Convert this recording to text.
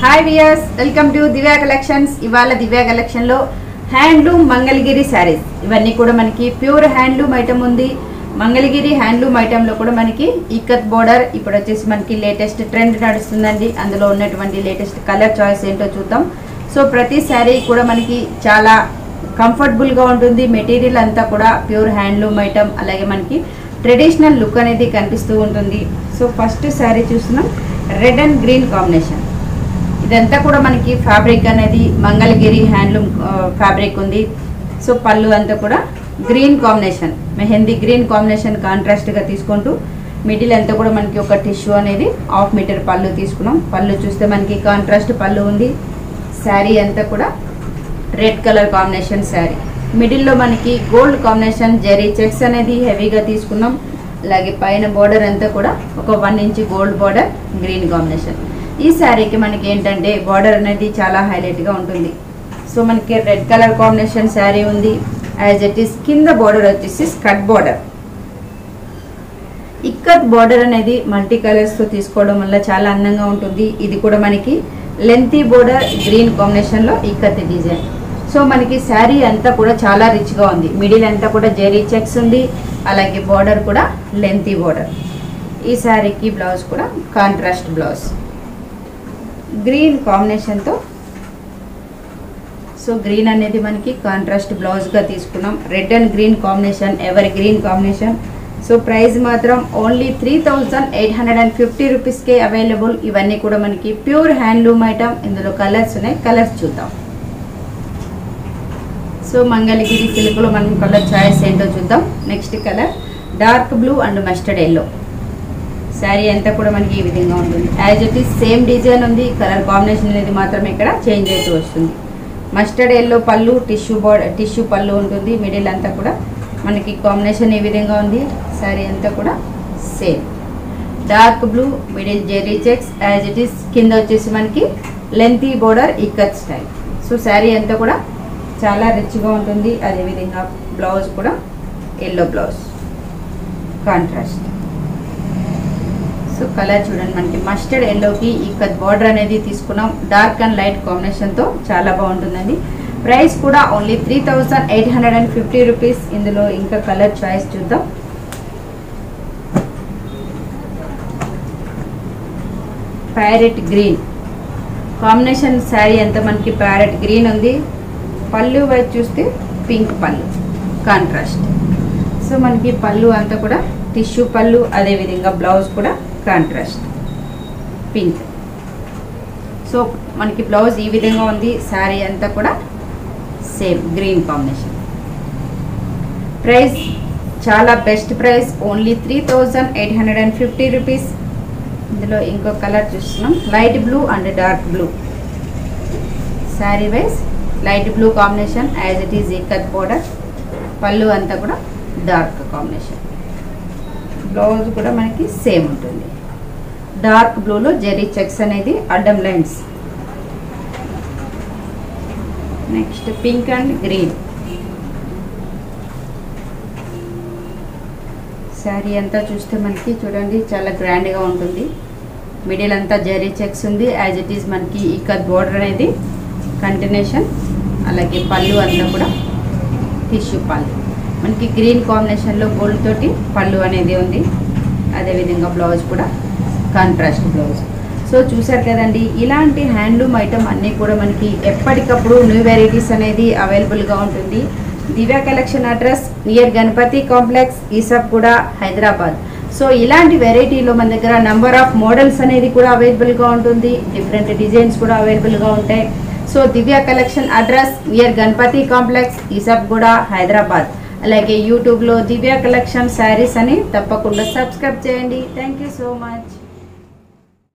Hi viewers, welcome to Divya collections. ఇవాళ దివ్య collection లో handloom Mangalagiri saris. ఇవన్నీ కూడా మనకి ప్యూర్ హ్యాండ్లూమ్ ఐటమ్ ఉంది. మంగళగిరి హ్యాండ్లూమ్ ఐటమ్ లో కూడా మనకి ఇక్కత్ బోర్డర్ ఇప్పుడు వచ్చేసి మనకి లేటెస్ట్ ట్రెండ్ నడుస్తుందండి. అందులో ఉన్నటువంటి లేటెస్ట్ కలర్ చాయిస్ ఏంటో చూద్దాం. సో ప్రతి శారీ కూడా మనకి చాలా కంఫర్టబుల్ గా ఉంటుంది. మెటీరియల్ అంతా కూడా ప్యూర్ హ్యాండ్లూమ్ ఐటమ్, అలాగే మనకి ట్రెడిషనల్ లుక్ అనేది కనిపిస్తూ ఉంటుంది. సో ఫస్ట్ శారీ చూస్తున్నాం, రెడ్ అండ్ గ్రీన్ కాంబినేషన్. ఇదంతా కూడా మనకి ఫ్యాబ్రిక్ అనేది మంగళగిరి హ్యాండ్లూమ్ ఫ్యాబ్రిక్ ఉంది. సో పళ్ళు అంతా కూడా green combination, mehndi green combination contrast గా తీసుకుంటూ మిడిల్ అంతా కూడా మనకి ఒక టిష్యూ అనేది 1/2 మీటర్ పళ్ళు తీసుకున్నాం. పళ్ళు చూస్తే మనకి కాంట్రాస్ట్ పళ్ళు ఉంది. శారీ అంతా కూడా రెడ్ కలర్ కాంబినేషన్ శారీ. మిడిల్లో మనకి గోల్డ్ కాంబినేషన్ జెరీ చెక్స్ అనేది హెవీగా తీసుకున్నాం. అలాగే పైన బోర్డర్ అంతా కూడా ఒక 1 inch gold border green combination. ఈ శారీకి మనకి ఏంటంటే బార్డర్ అనేది చాలా హైలైట్ గా ఉంటుంది. సో మనకి రెడ్ కలర్ కాంబినేషన్ శారీ ఉంది. యాజ్ ఇట్ ఈస్ కింద బార్డర్ వచ్చేసి స్కర్ట్ బార్డర్. ఇక్కత్ బార్డర్ అనేది మల్టీ కలర్స్ తో తీసుకోవడం వల్ల చాలా అందంగా ఉంటుంది. ఇది కూడా మనకి లెంతీ బార్డర్ గ్రీన్ కాంబినేషన్ లో ఇక్కత్ డిజైన్. సో మనకి శారీ అంతా కూడా చాలా రిచ్ గా ఉంది. మిడిల్ అంతా కూడా జెరీ చెక్స్ ఉంది. అలాగే బార్డర్ కూడా లెంతీ బార్డర్. ఈ శారీకి బ్లౌజ్ కూడా కాంట్రాస్ట్ బ్లౌజ్ గ్రీన్ కాంబినేషన్ తో. సో గ్రీన్ అనేది మనకి కాంట్రాస్ట్ బ్లౌజ్ గా తీసుకున్నాం. Red and green combination, ever green combination. So price మాత్రం ఓన్లీ 3850 రూపీస్ కే అవైలబుల్. ఇవన్నీ కూడా మనకి ప్యూర్ హ్యాండ్లూమ్ ఐటమ్. ఇందులో కలర్స్ ఉన్నాయి, కలర్స్ చూద్దాం. సో మంగళగిరి సిల్క్ లో మనం కలర్ చాయిస్ ఏంటో చూద్దాం. Next colour dark blue and mustard yellow. Sari అంతా కూడా మనకి ఈ విధంగా ఉంటుంది. As it is same design ఉంది. కలర్ కాంబినేషన్ అనేది మాత్రం ఇక్కడ చేంజ్ అవుతూ వస్తుంది. మస్టర్డ్ ఎల్లో పళ్ళు, టిష్యూ పళ్ళు ఉంటుంది. మిడిల్ అంతా కూడా మనకి కాంబినేషన్ ఈ విధంగా ఉంది. శారీ అంతా కూడా సేమ్ డార్క్ బ్లూ, మిడిల్ జెరీ చెక్స్. యాజ్ ఇట్ ఈస్ కింద వచ్చేసి మనకి lengthy border ikat style. So sari అంతా కూడా చాలా రిచ్గా ఉంటుంది. అదేవిధంగా బ్లౌజ్ కూడా yellow blouse contrast. So colour చూడండి, మనకి మస్టర్డ్ ఎల్లోకి ఇక్కత్ బార్డర్ అనేది తీసుకున్నాం. డార్క్ అండ్ లైట్ కాంబినేషన్ తో చాలా బాగుంటుందండి. ప్రైస్ కూడా ఓన్లీ 3850 రూపీస్. ఇందులో ఇంకా కలర్ చాయిస్ చూద్దాం. ప్యారెట్ గ్రీన్ కాంబినేషన్ శారీ అంతా మనకి ప్యారెట్ గ్రీన్ ఉంది. పళ్ళు వైపు చూస్తే పింక్ పళ్ళు కాంట్రాస్ట్. సో మనకి పళ్ళు అంతా కూడా టిష్యూ పళ్ళు, అదేవిధంగా బ్లౌజ్ కూడా కాంట్రాస్ట్ పింక్. సో మనకి బ్లౌజ్ ఈ విధంగా ఉంది. శారీ అంతా కూడా సేమ్ గ్రీన్ కాంబినేషన్. ప్రైస్ చాలా బెస్ట్ ప్రైస్, ఓన్లీ 3850 రూపీస్. ఇందులో ఇంకో కలర్ చూస్తున్నాం, light blue and dark blue. Sari wise light blue combination, as it is ikat border. పళ్ళు అంతా కూడా డార్క్ కాంబినేషన్. బ్లౌజ్ కూడా మనకి సేమ్ ఉంటుంది. డార్క్ బ్లూలో జెరీ చెక్స్ అనేది అడ్డం lines. Next pink and green. Sari అంతా చూస్తే మనకి చూడండి చాలా గ్రాండ్గా ఉంటుంది. మిడిల్ అంతా జెరీ చెక్స్ ఉంది. యాజ్ ఇట్ ఈజ్ మనకి ఇక్కత్ బోర్డర్ అనేది కంటిన్యూషన్. అలాగే పళ్ళు అంతా కూడా టిష్యూ పళ్ళు. మనకి గ్రీన్ కాంబినేషన్లో గోల్డ్ తోటి పళ్ళు అనేది ఉంది. అదేవిధంగా బ్లౌజ్ కూడా కాంట్రాస్ట్ బ్లౌజ్. సో చూసారు కదండి, ఇలాంటి హ్యాండ్లూమ్ ఐటమ్ అన్నీ కూడా మనకి ఎప్పటికప్పుడు న్యూ వెరైటీస్ అనేది అవైలబుల్గా ఉంటుంది. Divya collection address near Ganapathi complex, Isabguda, Hyderabad. So ఇలాంటి వెరైటీలో మన దగ్గర నెంబర్ ఆఫ్ మోడల్స్ అనేది కూడా అవైలబుల్గా ఉంటుంది. డిఫరెంట్ డిజైన్స్ కూడా అవైలబుల్గా ఉంటాయి. So Divya collection address near Ganapathi complex, Isabguda, Hyderabad. అలాగే యూట్యూబ్లో దివ్య కలెక్షన్ శారీస్ అని తప్పకుండా సబ్స్క్రైబ్ చేయండి. Thank you so much.